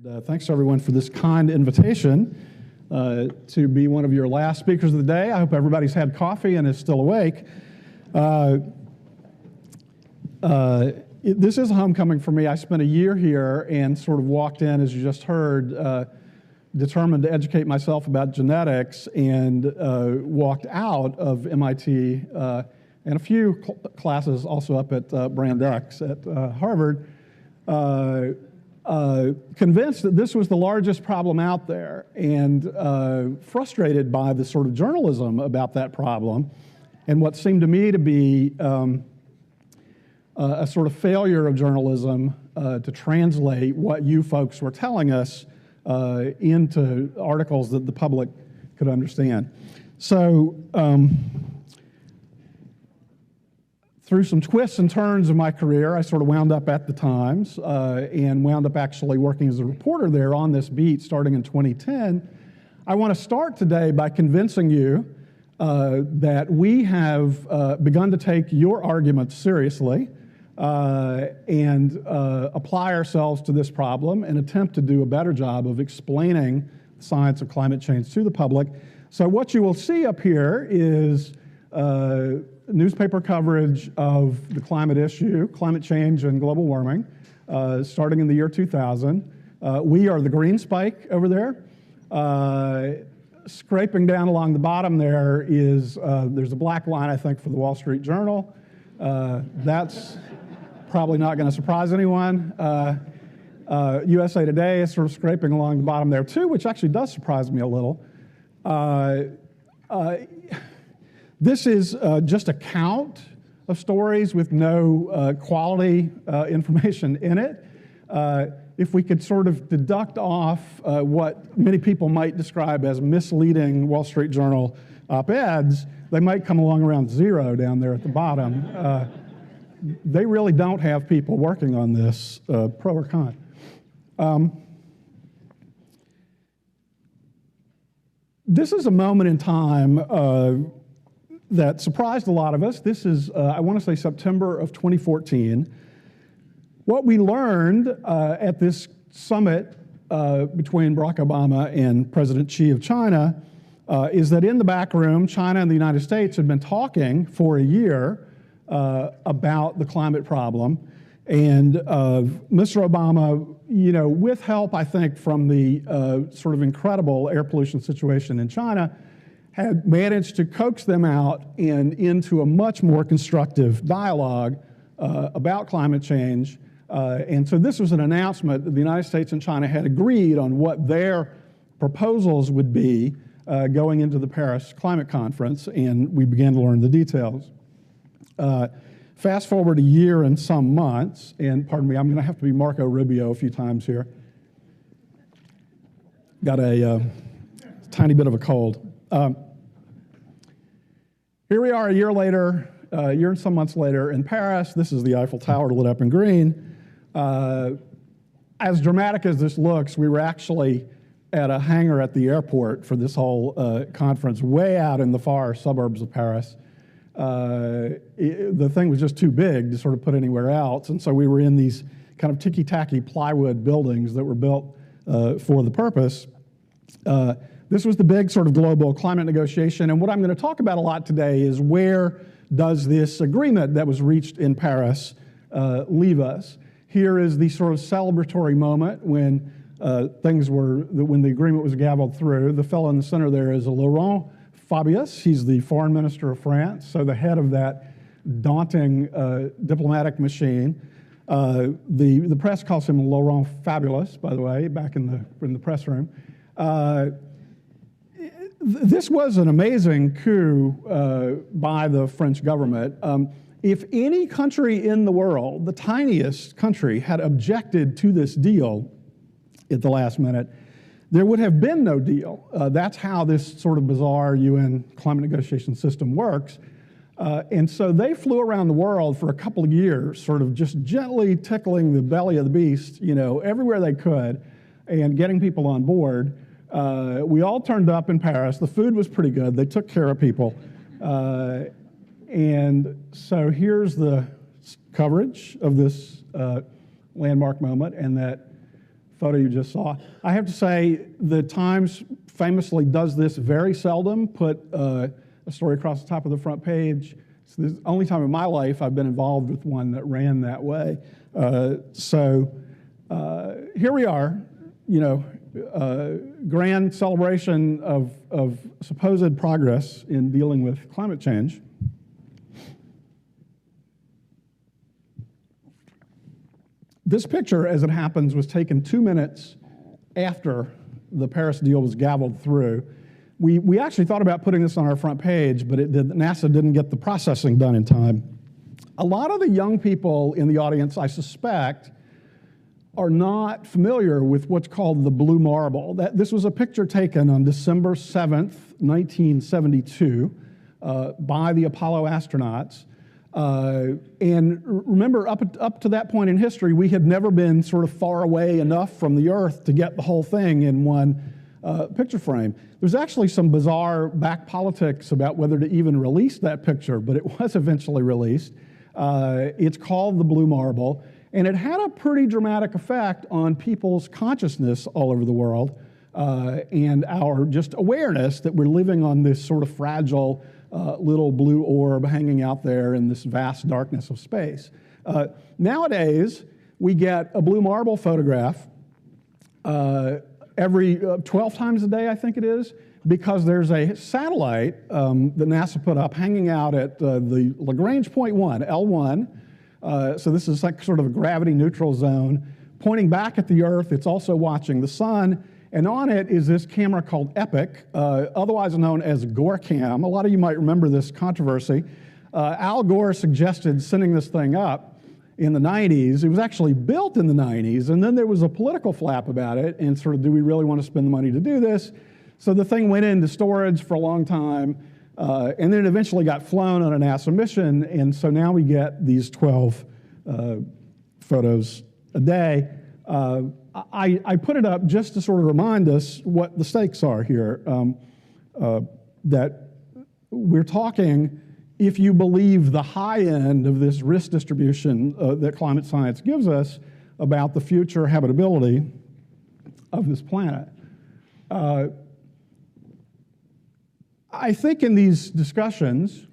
Thanks everyone for this kind invitation to be one of your last speakers of the day. I hope everybody's had coffee and is still awake. This is a homecoming for me. I spent a year here and sort of walked in, as you just heard, determined to educate myself about genetics, and walked out of MIT and a few classes also up at Brand X at Harvard, convinced that this was the largest problem out there, and frustrated by the sort of journalism about that problem and what seemed to me to be a sort of failure of journalism to translate what you folks were telling us into articles that the public could understand. So through some twists and turns of my career, I sort of wound up at the Times and wound up actually working as a reporter there on this beat starting in 2010. I want to start today by convincing you that we have begun to take your arguments seriously and apply ourselves to this problem and attempt to do a better job of explaining the science of climate change to the public. So what you will see up here is newspaper coverage of the climate issue, climate change and global warming, starting in the year 2000. We are the green spike over there. Scraping down along the bottom there is, there's a black line, I think, for the Wall Street Journal. That's probably not going to surprise anyone. USA Today is sort of scraping along the bottom there too, which actually does surprise me a little. This is just a count of stories with no quality information in it. If we could sort of deduct off what many people might describe as misleading Wall Street Journal op-eds, they might come along around zero down there at the bottom. They really don't have people working on this, pro or con. This is a moment in time that surprised a lot of us. This is, I want to say, September of 2014. What we learned at this summit between Barack Obama and President Xi of China is that in the back room, China and the United States had been talking for a year about the climate problem. And Mr. Obama, you know, with help, I think, from the sort of incredible air pollution situation in China, had managed to coax them out and into a much more constructive dialogue about climate change. And so this was an announcement that the United States and China had agreed on what their proposals would be going into the Paris Climate Conference, and we began to learn the details. Fast forward a year and some months, and pardon me, I'm going to have to be Marco Rubio a few times here. Got a tiny bit of a cold. Here we are a year later, a year and some months later in Paris. This is the Eiffel Tower lit up in green. As dramatic as this looks, we were actually at a hangar at the airport for this whole conference, way out in the far suburbs of Paris. The thing was just too big to sort of put anywhere else, and so we were in these kind of ticky-tacky plywood buildings that were built for the purpose. This was the big sort of global climate negotiation, and what I'm going to talk about a lot today is where does this agreement that was reached in Paris leave us? Here is the sort of celebratory moment when when the agreement was gavelled through. The fellow in the center there is Laurent Fabius. He's the foreign minister of France, so the head of that daunting diplomatic machine. The press calls him Laurent Fabulous, by the way, back in the press room. This was an amazing coup by the French government. If any country in the world, the tiniest country, had objected to this deal at the last minute, there would have been no deal. That's how this sort of bizarre UN climate negotiation system works. And so they flew around the world for a couple of years, sort of just gently tickling the belly of the beast, you know, everywhere they could, and getting people on board. We all turned up in Paris. The food was pretty good. They took care of people. And so here's the coverage of this landmark moment, and that photo you just saw. I have to say, the Times famously does this very seldom, put a story across the top of the front page. It's the only time in my life I've been involved with one that ran that way. Here we are, grand celebration of supposed progress in dealing with climate change. This picture, as it happens, was taken 2 minutes after the Paris deal was gavelled through. We actually thought about putting this on our front page, but NASA didn't get the processing done in time. A lot of the young people in the audience, I suspect, are not familiar with what's called the blue marble. This was a picture taken on December 7th, 1972, by the Apollo astronauts. And remember, up to that point in history, we had never been sort of far away enough from the Earth to get the whole thing in one picture frame. There's actually some bizarre back politics about whether to even release that picture, but it was eventually released. It's called the blue marble, and it had a pretty dramatic effect on people's consciousness all over the world, and our just awareness that we're living on this sort of fragile little blue orb hanging out there in this vast darkness of space. Nowadays, we get a blue marble photograph every 12 times a day, I think it is, because there's a satellite that NASA put up hanging out at the Lagrange point 1, L1. So this is like sort of a gravity neutral zone, pointing back at the Earth. It's also watching the sun. And on it is this camera called EPIC, otherwise known as GoreCam. A lot of you might remember this controversy. Al Gore suggested sending this thing up in the 90s. It was actually built in the 90s, and then there was a political flap about it, and sort of, do we really want to spend the money to do this? So the thing went into storage for a long time, and then it eventually got flown on a NASA mission, and so now we get these 12 photos a day. I put it up just to sort of remind us what the stakes are here, that we're talking, if you believe the high end of this risk distribution that climate science gives us about the future habitability of this planet. I think in these discussions,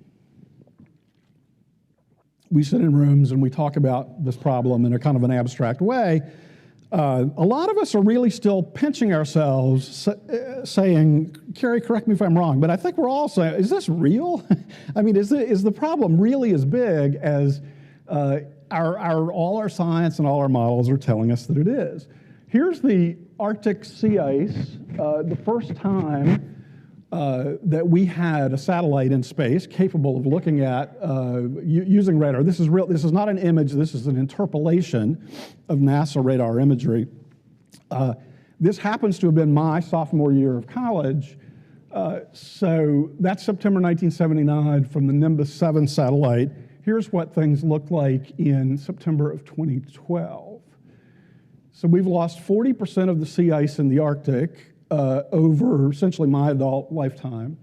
we sit in rooms and we talk about this problem in a kind of an abstract way. A lot of us are really still pinching ourselves, saying, Carrie, correct me if I'm wrong, but I think we're all saying, is this real? I mean, is the problem really as big as all our science and all our models are telling us that it is? Here's the Arctic sea ice, the first time that we had a satellite in space capable of looking at using radar. This is real. This is not an image. This is an interpolation of NASA radar imagery. This happens to have been my sophomore year of college. So that's September 1979 from the Nimbus 7 satellite. Here's what things looked like in September of 2012. So we've lost 40% of the sea ice in the Arctic over essentially my adult lifetime.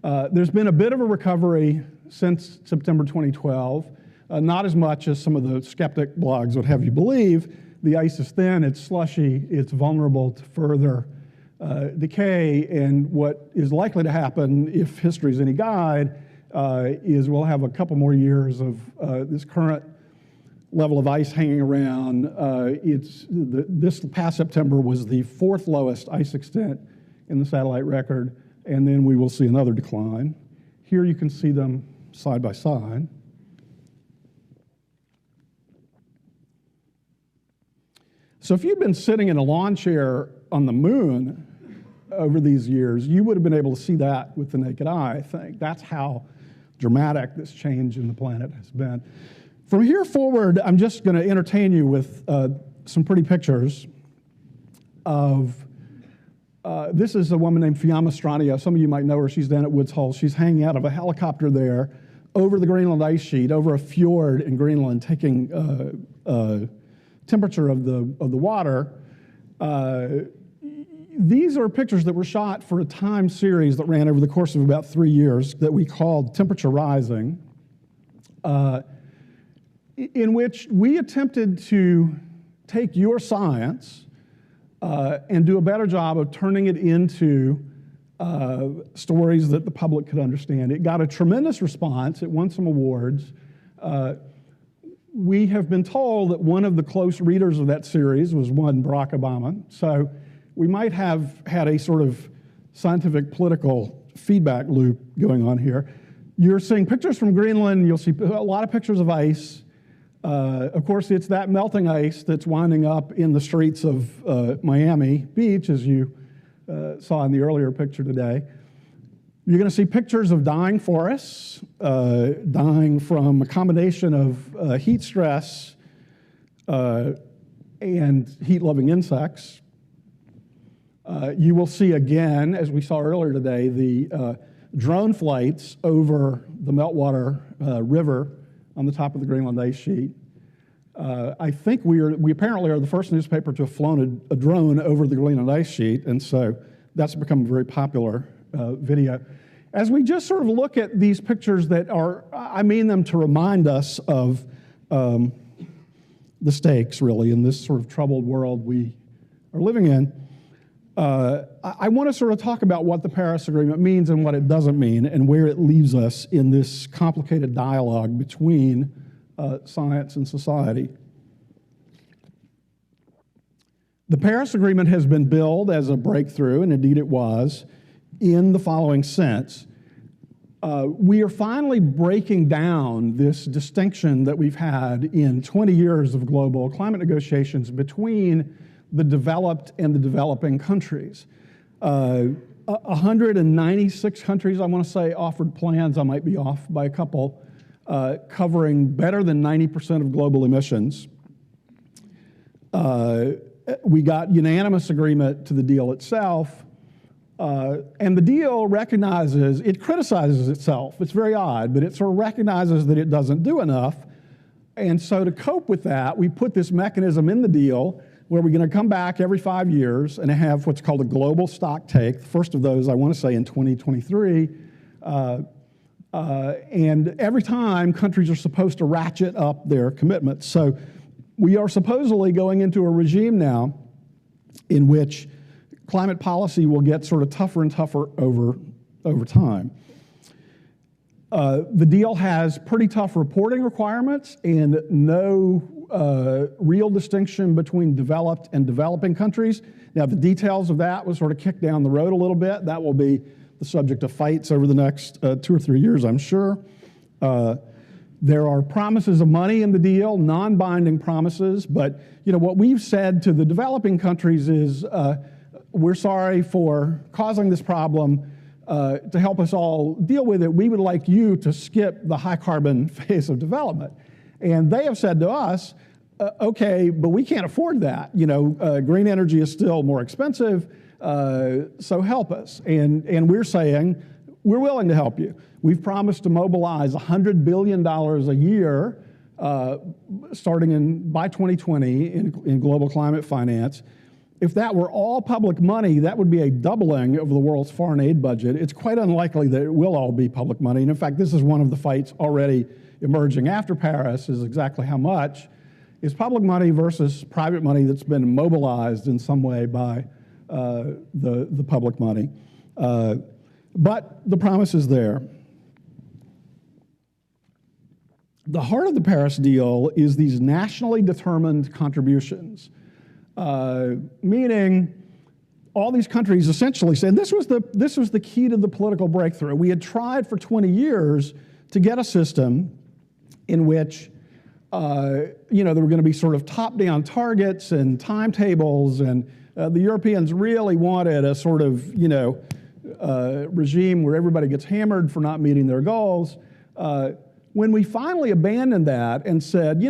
There's been a bit of a recovery since September 2012, not as much as some of the skeptic blogs would have you believe. The ice is thin, it's slushy, it's vulnerable to further decay, and what is likely to happen, if history is any guide, is we'll have a couple more years of this current level of ice hanging around. This past September was the 4th lowest ice extent in the satellite record, and then we will see another decline. Here you can see them side by side. So if you'd been sitting in a lawn chair on the moon over these years, you would have been able to see that with the naked eye, I think. That's how dramatic this change in the planet has been. From here forward, I'm just going to entertain you with some pretty pictures of, this is a woman named Fiamma Stranio. Some of you might know her. She's down at Woods Hole. She's hanging out of a helicopter there over the Greenland ice sheet, over a fjord in Greenland, taking temperature of the water. These are pictures that were shot for a time series that ran over the course of about 3 years that we called Temperature Rising, in which we attempted to take your science and do a better job of turning it into stories that the public could understand. It got a tremendous response. It won some awards. We have been told that one of the close readers of that series was one Barack Obama. So we might have had a sort of scientific political feedback loop going on here. You're seeing pictures from Greenland. You'll see a lot of pictures of ice. Of course, it's that melting ice that's winding up in the streets of Miami Beach, as you saw in the earlier picture today. You're going to see pictures of dying forests, dying from a combination of heat stress and heat-loving insects. You will see again, as we saw earlier today, the drone flights over the meltwater river on the top of the Greenland ice sheet. I think we apparently are the first newspaper to have flown a drone over the Greenland ice sheet, and so that's become a very popular video. As we just sort of look at these pictures that are, I mean them to remind us of the stakes, really, in this sort of troubled world we are living in. I want to sort of talk about what the Paris Agreement means and what it doesn't mean, and where it leaves us in this complicated dialogue between science and society. The Paris Agreement has been billed as a breakthrough, and indeed it was, in the following sense. We are finally breaking down this distinction that we've had in 20 years of global climate negotiations between the developed and the developing countries. 196 countries, I want to say, offered plans, I might be off by a couple, covering better than 90% of global emissions. We got unanimous agreement to the deal itself, and the deal recognizes, it criticizes itself. It's very odd, but it sort of recognizes that it doesn't do enough. And so to cope with that, we put this mechanism in the deal where we're going to come back every 5 years and have what's called a global stock take. The first of those, I want to say, in 2023. And every time, countries are supposed to ratchet up their commitments. So we are supposedly going into a regime now in which climate policy will get sort of tougher and tougher over time. The deal has pretty tough reporting requirements and no real distinction between developed and developing countries. Now, the details of that was sort of kicked down the road a little bit. That will be the subject of fights over the next 2 or 3 years, I'm sure. There are promises of money in the deal, non-binding promises, but what we've said to the developing countries is we're sorry for causing this problem. To help us all deal with it, we would like you to skip the high carbon phase of development. And they have said to us, okay, but we can't afford that. Green energy is still more expensive, so help us. And we're saying, we're willing to help you. We've promised to mobilize $100 billion a year starting by 2020 in global climate finance. If that were all public money, that would be a doubling of the world's foreign aid budget. It's quite unlikely that it will all be public money. And in fact, this is one of the fights already emerging after Paris, is exactly how much is public money versus private money that's been mobilized in some way by the public money. But the promise is there. The heart of the Paris deal is these nationally determined contributions. Meaning all these countries essentially said, this was the key to the political breakthrough. We had tried for 20 years to get a system in which there were going to be sort of top-down targets and timetables, and the Europeans really wanted a sort of regime where everybody gets hammered for not meeting their goals. When we finally abandoned that and said,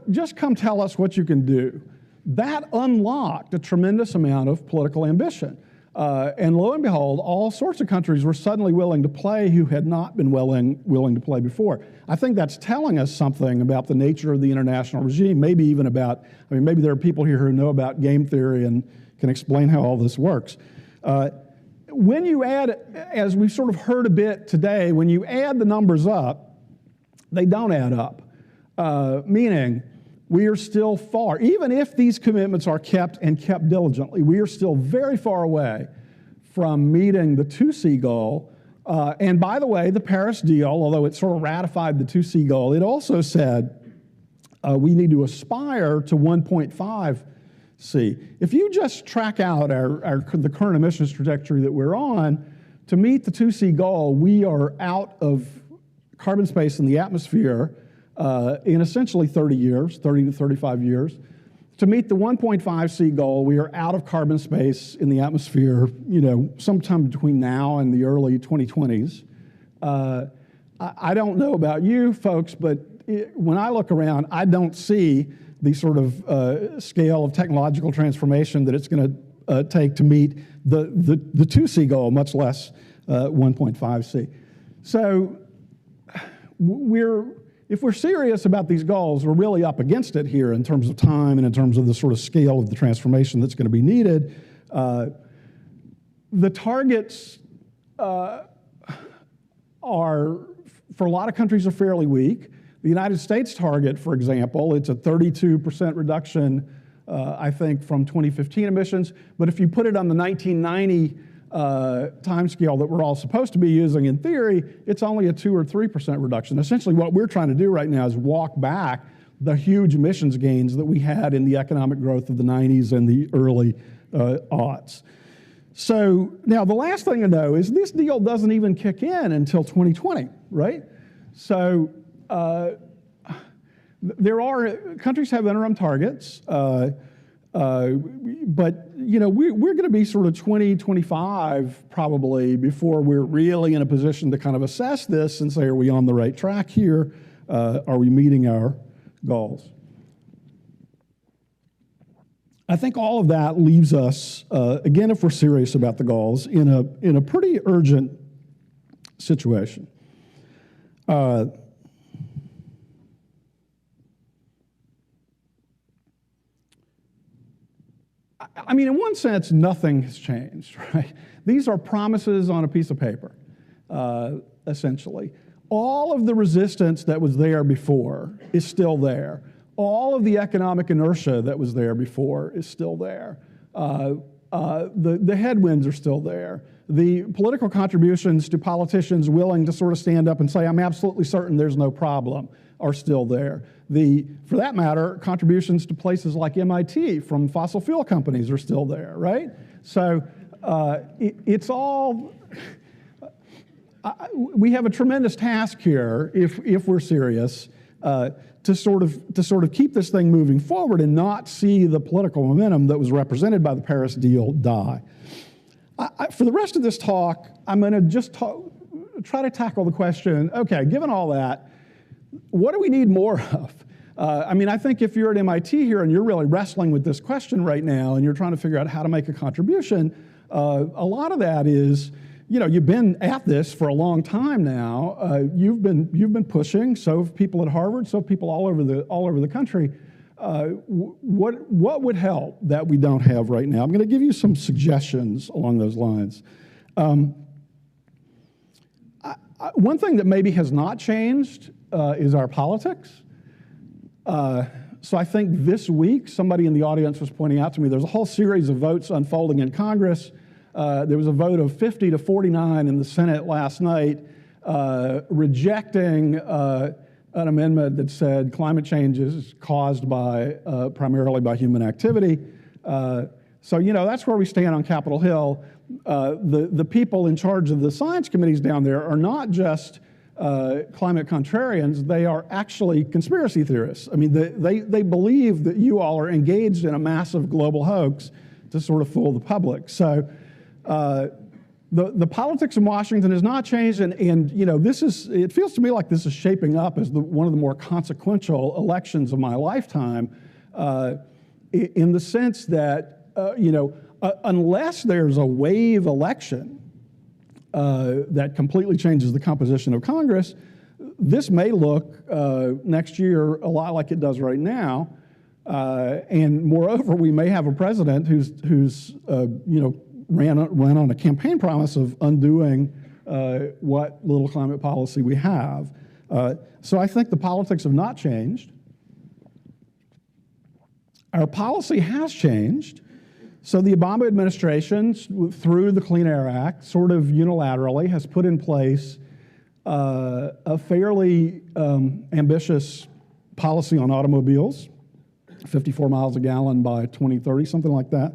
just come tell us what you can do, that unlocked a tremendous amount of political ambition. And lo and behold, all sorts of countries were suddenly willing to play who had not been willing to play before. I think that's telling us something about the nature of the international regime, maybe even about, maybe there are people here who know about game theory and can explain how all this works. When you add, as we've sort of heard a bit today, when you add the numbers up, they don't add up. Meaning, we are still far, even if these commitments are kept and kept diligently, we are still very far away from meeting the 2C goal. And by the way, the Paris deal, although it sort of ratified the 2C goal, it also said we need to aspire to 1.5C. If you just track out the current emissions trajectory that we're on, to meet the 2C goal, we are out of carbon space in the atmosphere in essentially 30 years, 30 to 35 years. To meet the 1.5C goal, we are out of carbon space in the atmosphere, sometime between now and the early 2020s. I don't know about you folks, but when I look around, I don't see the sort of scale of technological transformation that it's going to take to meet the 2C goal, much less 1.5C. So if we're serious about these goals, we're really up against it here in terms of time and in terms of the sort of scale of the transformation that's going to be needed. The targets for a lot of countries, are fairly weak. The United States target, for example, it's a 32% reduction, I think, from 2015 emissions. But if you put it on the 1990 timescale that we're all supposed to be using in theory, it's only a 2 or 3% reduction. Essentially, what we're trying to do right now is walk back the huge emissions gains that we had in the economic growth of the 90s and the early aughts. So now the last thing to know is this deal doesn't even kick in until 2020, right? So countries have interim targets. But we're going to be sort of 2025 probably before we're really in a position to kind of assess this and say, are we on the right track here? Are we meeting our goals? I think all of that leaves us, again, if we're serious about the goals, in a pretty urgent situation. I mean, in one sense, nothing has changed, right? These are promises on a piece of paper, essentially. All of the resistance that was there before is still there. All of the economic inertia that was there before is still there. The headwinds are still there. The political contributions to politicians willing to sort of stand up and say, I'm absolutely certain there's no problem, are still there. For that matter, contributions to places like MIT from fossil fuel companies are still there, right? So it's all, we have a tremendous task here if we're serious to sort of keep this thing moving forward and not see the political momentum that was represented by the Paris deal die. For the rest of this talk, I'm going to just try to tackle the question, okay, given all that, what do we need more of? I mean, I think if you're at MIT here and you're really wrestling with this question right now and you're trying to figure out how to make a contribution, a lot of that is, you've been at this for a long time now. You've been pushing. So have people at Harvard. So have people all over the country. What would help that we don't have right now? I'm going to give you some suggestions along those lines. One thing that maybe has not changed is our politics. So I think this week, somebody in the audience was pointing out to me, there's a whole series of votes unfolding in Congress. There was a vote of 50 to 49 in the Senate last night rejecting an amendment that said climate change is caused primarily by human activity. So, that's where we stand on Capitol Hill. The people in charge of the science committees down there are not just climate contrarians, they are actually conspiracy theorists. I mean, they believe that you all are engaged in a massive global hoax to sort of fool the public. So the politics in Washington has not changed, and it feels to me like this is shaping up as one of the more consequential elections of my lifetime, in the sense that, unless there's a wave election that completely changes the composition of Congress, this may look next year a lot like it does right now. And moreover, we may have a president who's ran on a campaign promise of undoing what little climate policy we have. So I think the politics have not changed. our policy has changed. So the Obama administration, through the Clean Air Act, sort of unilaterally has put in place a fairly ambitious policy on automobiles, 54 miles a gallon by 2030, something like that.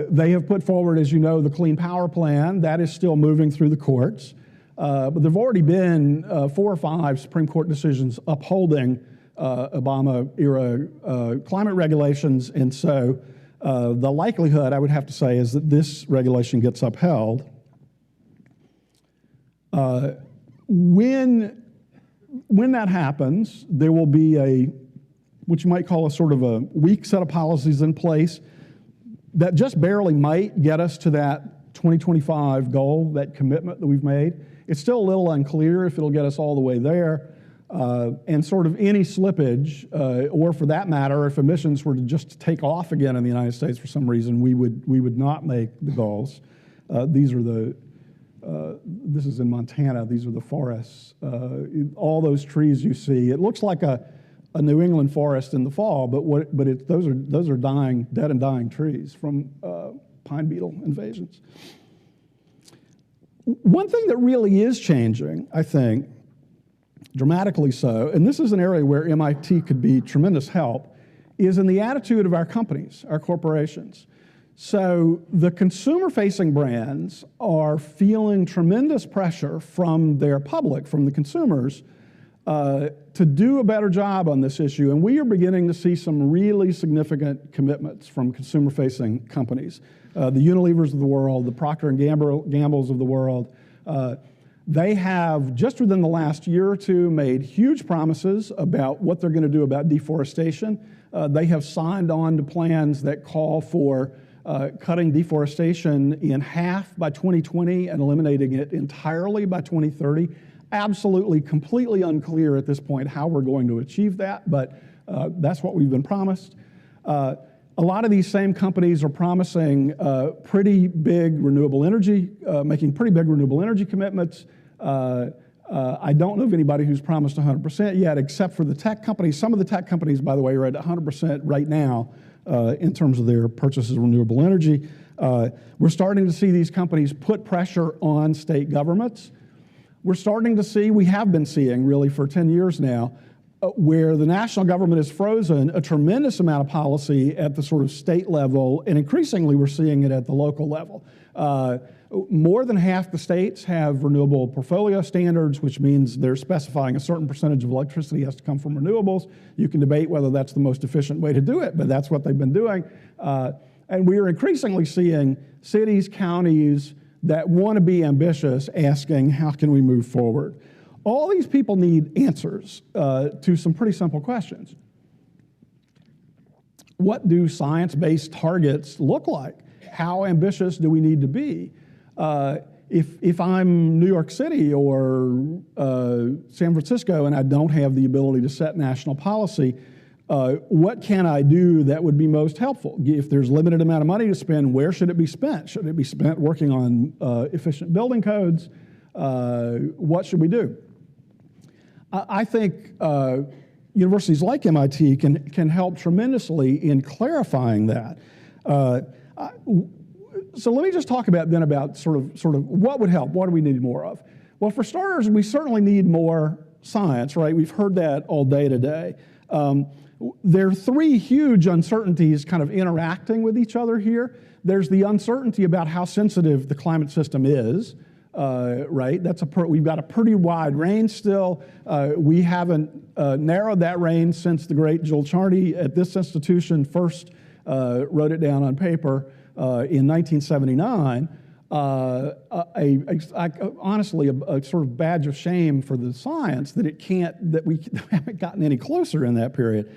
They have put forward, as you know, the Clean Power Plan. That is still moving through the courts. But there have already been 4 or 5 Supreme Court decisions upholding Obama-era climate regulations, and so the likelihood, I would have to say, is that this regulation gets upheld. When that happens, there will be what you might call a sort of a weak set of policies in place that just barely might get us to that 2025 goal, that commitment that we've made. It's still a little unclear if it'll get us all the way there. And sort of any slippage, or for that matter, if emissions were to just take off again in the United States for some reason, we would not make the goals. This is in Montana. These are the forests. All those trees you see. It looks like a New England forest in the fall, but those are dying, dead and dying trees from pine beetle invasions. One thing that really is changing, I think, dramatically so, and this is an area where MIT could be tremendous help, is in the attitude of our companies, our corporations. So the consumer-facing brands are feeling tremendous pressure from their public, from the consumers, to do a better job on this issue, and we are beginning to see some really significant commitments from consumer-facing companies. The Unilevers of the world, the Procter & Gamble's of the world, they have, just within the last year or two, made huge promises about what they're going to do about deforestation. They have signed on to plans that call for cutting deforestation in half by 2020 and eliminating it entirely by 2030. Absolutely, completely unclear at this point how we're going to achieve that, but that's what we've been promised. A lot of these same companies are promising pretty big renewable energy, making pretty big renewable energy commitments. I don't know of anybody who's promised 100% yet, except for the tech companies. Some of the tech companies, by the way, are at 100% right now in terms of their purchases of renewable energy. We're starting to see these companies put pressure on state governments. We're starting to see, we have been seeing really for 10 years now, where the national government has frozen a tremendous amount of policy at the sort of state level, and increasingly we're seeing it at the local level. More than half the states have renewable portfolio standards, which means they're specifying a certain percentage of electricity has to come from renewables. You can debate whether that's the most efficient way to do it, but that's what they've been doing. And we are increasingly seeing cities, counties that want to be ambitious asking, how can we move forward? All these people need answers to some pretty simple questions. What do science-based targets look like? How ambitious do we need to be? If I'm New York City or San Francisco and I don't have the ability to set national policy, what can I do that would be most helpful? If there's limited amount of money to spend, where should it be spent? Should it be spent working on efficient building codes? What should we do? I think universities like MIT can help tremendously in clarifying that. So let me just talk about sort of what would help. What do we need more of? Well, for starters, we certainly need more science, right? We've heard that all day today. There are 3 huge uncertainties kind of interacting with each other here. There's the uncertainty about how sensitive the climate system is, right? We've got a pretty wide range still. We haven't narrowed that range since the great Joel Charney at this institution first wrote it down on paper in 1979. Honestly, a sort of badge of shame for the science that we haven't gotten any closer in that period.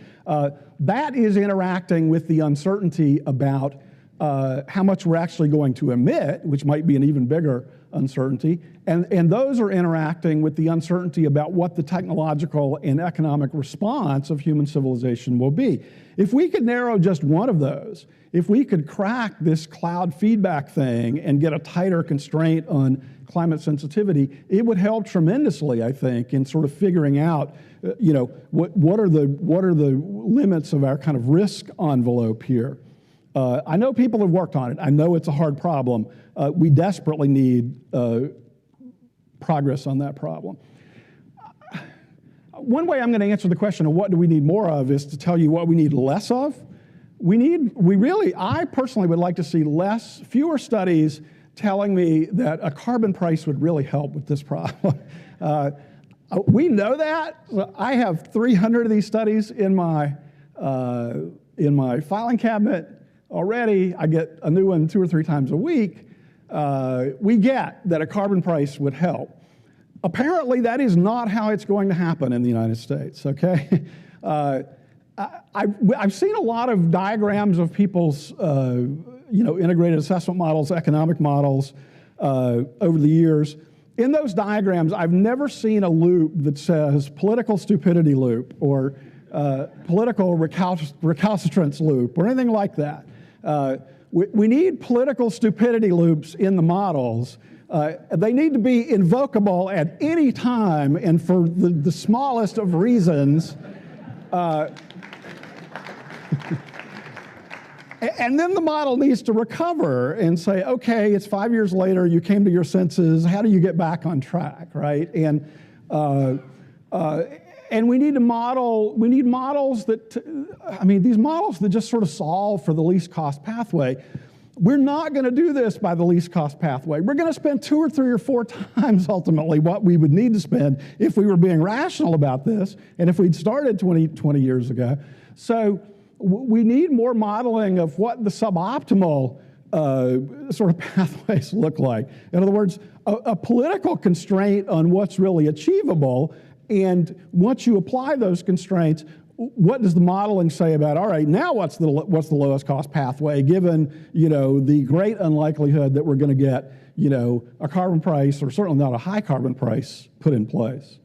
That is interacting with the uncertainty about how much we're actually going to emit, which might be an even bigger uncertainty, and those are interacting with the uncertainty about what the technological and economic response of human civilization will be. If we could narrow just one of those, if we could crack this cloud feedback thing and get a tighter constraint on climate sensitivity, it would help tremendously, I think, in sort of figuring out, what are the limits of our kind of risk envelope here. I know people have worked on it. I know it's a hard problem. We desperately need progress on that problem. One way I'm going to answer the question of what do we need more of is to tell you what we need less of. I personally would like to see fewer studies telling me that a carbon price would really help with this problem. We know that. I have 300 of these studies in my filing cabinet already. I get a new one 2 or 3 times a week. We get that a carbon price would help. Apparently, that is not how it's going to happen in the United States, okay? I've seen a lot of diagrams of people's integrated assessment models, economic models over the years. In those diagrams, I've never seen a loop that says political stupidity loop or political recalcitrance loop or anything like that. We need political stupidity loops in the models. They need to be invocable at any time and for the smallest of reasons. And then the model needs to recover and say, okay, it's 5 years later, you came to your senses, how do you get back on track, right? And we need models these models that just sort of solve for the least cost pathway. We're not going to do this by the least cost pathway. We're going to spend 2 or 3 or 4 times ultimately what we would need to spend if we were being rational about this and if we'd started 20 years ago. So we need more modeling of what the suboptimal sort of pathways look like. In other words, a political constraint on what's really achievable, and once you apply those constraints, what does the modeling say about, all right, now what's the lowest cost pathway given, the great unlikelihood that we're going to get, a carbon price, or certainly not a high carbon price, put in place.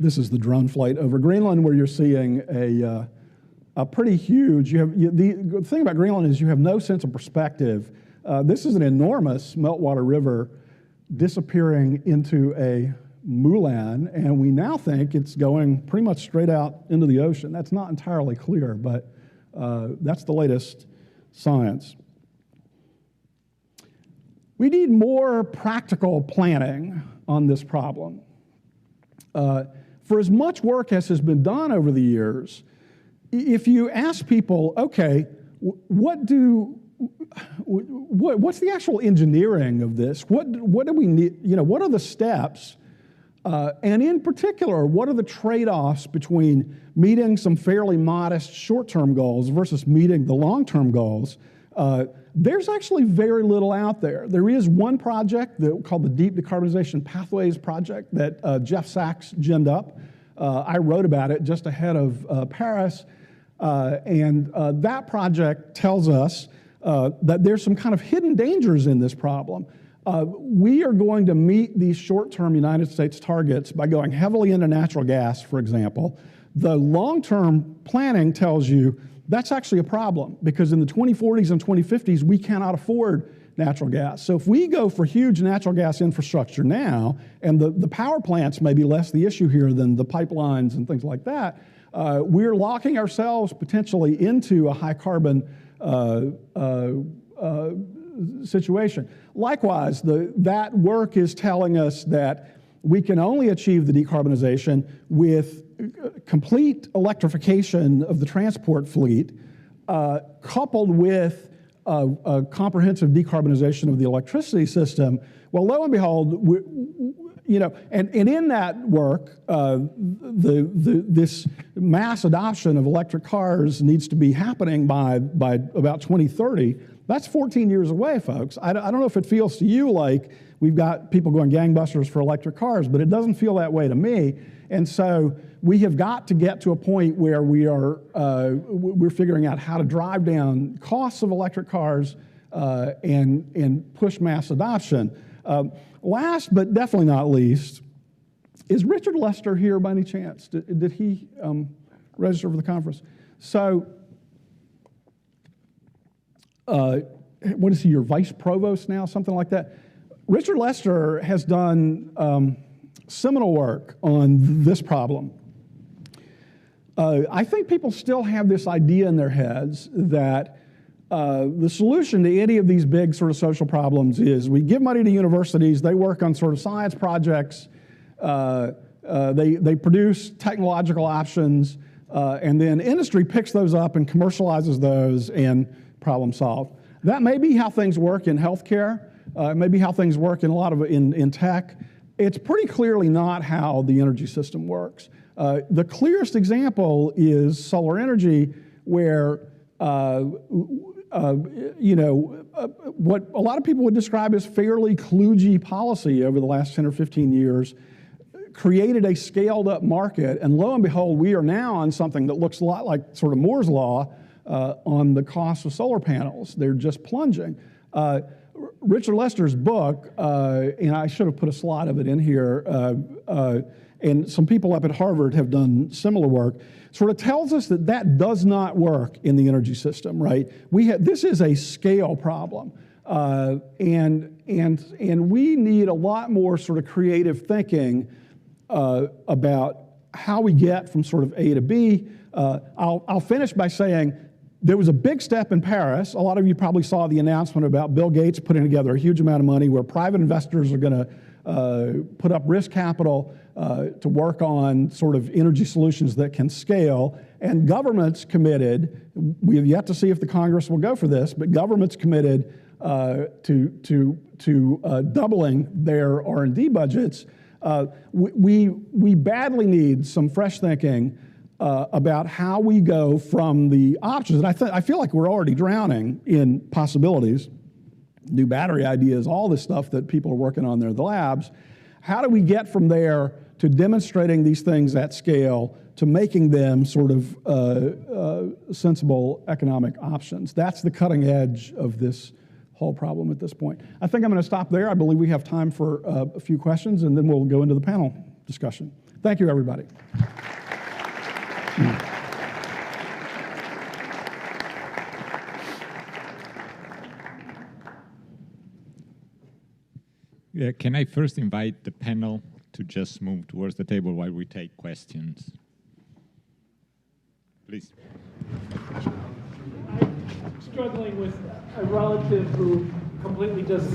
This is the drone flight over Greenland where you're seeing a pretty huge, the thing about Greenland is you have no sense of perspective. This is an enormous meltwater river disappearing into a moulin, and we now think it's going pretty much straight out into the ocean. That's not entirely clear, but that's the latest science. We need more practical planning on this problem. For as much work as has been done over the years, if you ask people, okay, what's the actual engineering of this? What do we need? What are the steps? And in particular, what are the trade-offs between meeting some fairly modest short-term goals versus meeting the long-term goals? There's actually very little out there. There is one project called the Deep Decarbonization Pathways Project that Jeff Sachs ginned up. I wrote about it just ahead of Paris, and that project tells us that there's some kind of hidden dangers in this problem. We are going to meet these short-term United States targets by going heavily into natural gas, for example. The long-term planning tells you that's actually a problem because in the 2040s and 2050s, we cannot afford natural gas. So if we go for huge natural gas infrastructure now, and the power plants may be less the issue here than the pipelines and things like that, we're locking ourselves potentially into a high carbon situation. Likewise, that work is telling us that we can only achieve the decarbonization with complete electrification of the transport fleet, coupled with a comprehensive decarbonization of the electricity system. Well, lo and behold, and in that work, this mass adoption of electric cars needs to be happening by about 2030. That's 14 years away, folks. I don't know if it feels to you like we've got people going gangbusters for electric cars, but it doesn't feel that way to me. And so we have got to get to a point where we're figuring out how to drive down costs of electric cars and push mass adoption. Last but definitely not least, is Richard Lester here by any chance? Did he register for the conference? So, what is he, your vice provost now, something like that? Richard Lester has done seminal work on this problem. I think people still have this idea in their heads that the solution to any of these big sort of social problems is we give money to universities, they work on sort of science projects, they produce technological options, and then industry picks those up and commercializes those and problem solved. That may be how things work in healthcare, it may be how things work in a lot of in tech. It's pretty clearly not how the energy system works. The clearest example is solar energy, where what a lot of people would describe as fairly kludgy policy over the last 10 or 15 years created a scaled up market, and lo and behold, we are now on something that looks a lot like sort of Moore's Law on the cost of solar panels. They're just plunging. Richard Lester's book, and I should have put a slide of it in here, and some people up at Harvard have done similar work, sort of tells us that that does not work in the energy system, right? This is a scale problem, and we need a lot more sort of creative thinking about how we get from sort of A to B. I'll finish by saying there was a big step in Paris. A lot of you probably saw the announcement about Bill Gates putting together a huge amount of money where private investors are going to put up risk capital to work on sort of energy solutions that can scale. And governments committed, we have yet to see if the Congress will go for this, but governments committed to doubling their R&D budgets. We badly need some fresh thinking about how we go from the options. And I feel like we're already drowning in possibilities, new battery ideas, all this stuff that people are working on there in the labs. How do we get from there to demonstrating these things at scale to making them sort of sensible economic options? That's the cutting edge of this whole problem at this point. I think I'm going to stop there. I believe we have time for a few questions, and then we'll go into the panel discussion. Thank you, everybody. Yeah, can I first invite the panel to just move towards the table while we take questions? Please. I'm struggling with a relative who completely just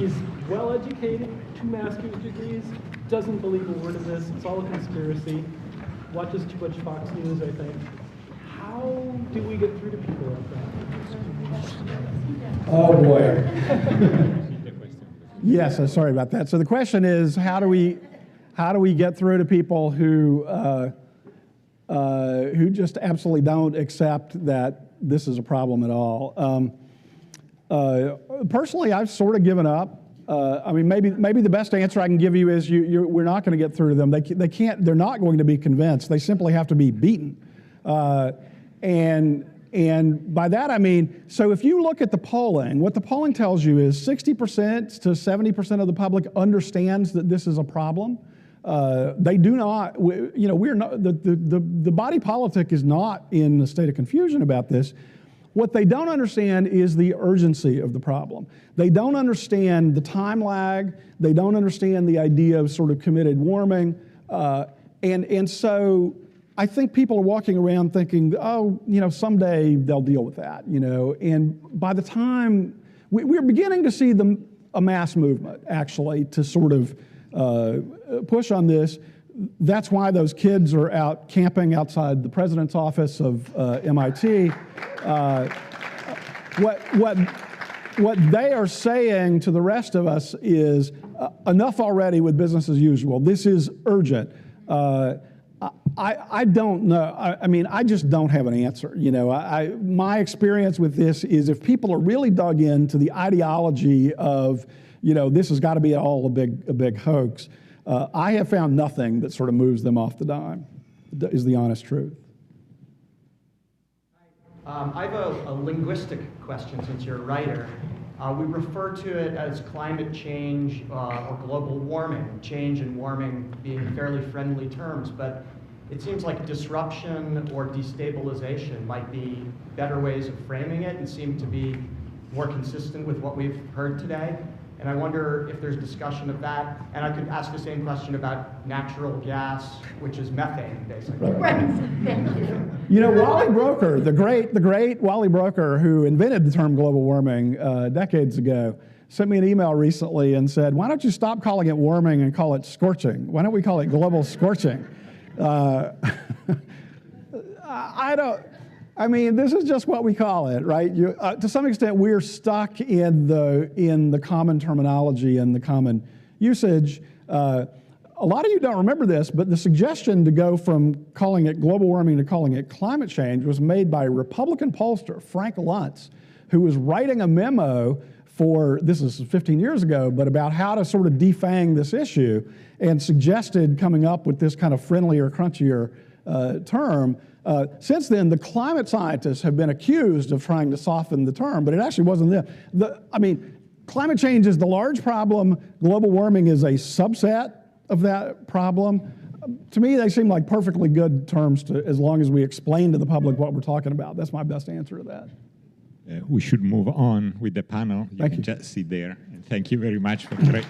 is well-educated, 2 master's degrees, doesn't believe a word of this, it's all a conspiracy, watches too much Fox News, I think. How do we get through to people like that? Oh, boy. Yes, sorry about that. So the question is, how do we get through to people who just absolutely don't accept that this is a problem at all? Personally, I've sort of given up. I mean, maybe the best answer I can give you is we're not going to get through to them. They're not going to be convinced. They simply have to be beaten. And by that I mean, so if you look at the polling, what the polling tells you is 60% to 70% of the public understands that this is a problem. They do not, we're not, the body politic is not in a state of confusion about this. What they don't understand is the urgency of the problem. They don't understand the time lag. They don't understand the idea of sort of committed warming. And so I think people are walking around thinking, oh, someday they'll deal with that, And by the time, we're beginning to see a mass movement, actually, to sort of push on this. That's why those kids are out camping outside the president's office of MIT. What they are saying to the rest of us is enough already with business as usual. This is urgent. I don't know. I mean, I just don't have an answer. My experience with this is if people are really dug into the ideology of, this has got to be all a big hoax, I have found nothing that sort of moves them off the dime, is the honest truth. I have a linguistic question since you're a writer. We refer to it as climate change or global warming, change and warming being fairly friendly terms, but it seems like disruption or destabilization might be better ways of framing it and seem to be more consistent with what we've heard today. And I wonder if there's discussion of that. And I could ask the same question about natural gas, which is methane, basically. You know, Wally Broecker, the great Wally Broecker, who invented the term global warming decades ago, sent me an email recently and said, why don't you stop calling it warming and call it scorching? Why don't we call it global scorching? I mean, this is just what we call it, right? To some extent, we're stuck in the common terminology and the common usage. A lot of you don't remember this, but the suggestion to go from calling it global warming to calling it climate change was made by Republican pollster Frank Luntz, who was writing a memo this is 15 years ago, but about how to sort of defang this issue, and suggested coming up with this kind of friendlier, crunchier term. Since then, the climate scientists have been accused of trying to soften the term, but it actually wasn't them. I mean, climate change is the large problem. Global warming is a subset of that problem. To me, they seem like perfectly good terms as long as we explain to the public what we're talking about. That's my best answer to that. We should move on with the panel. You Thank can you. just sit there. And thank you very much for great.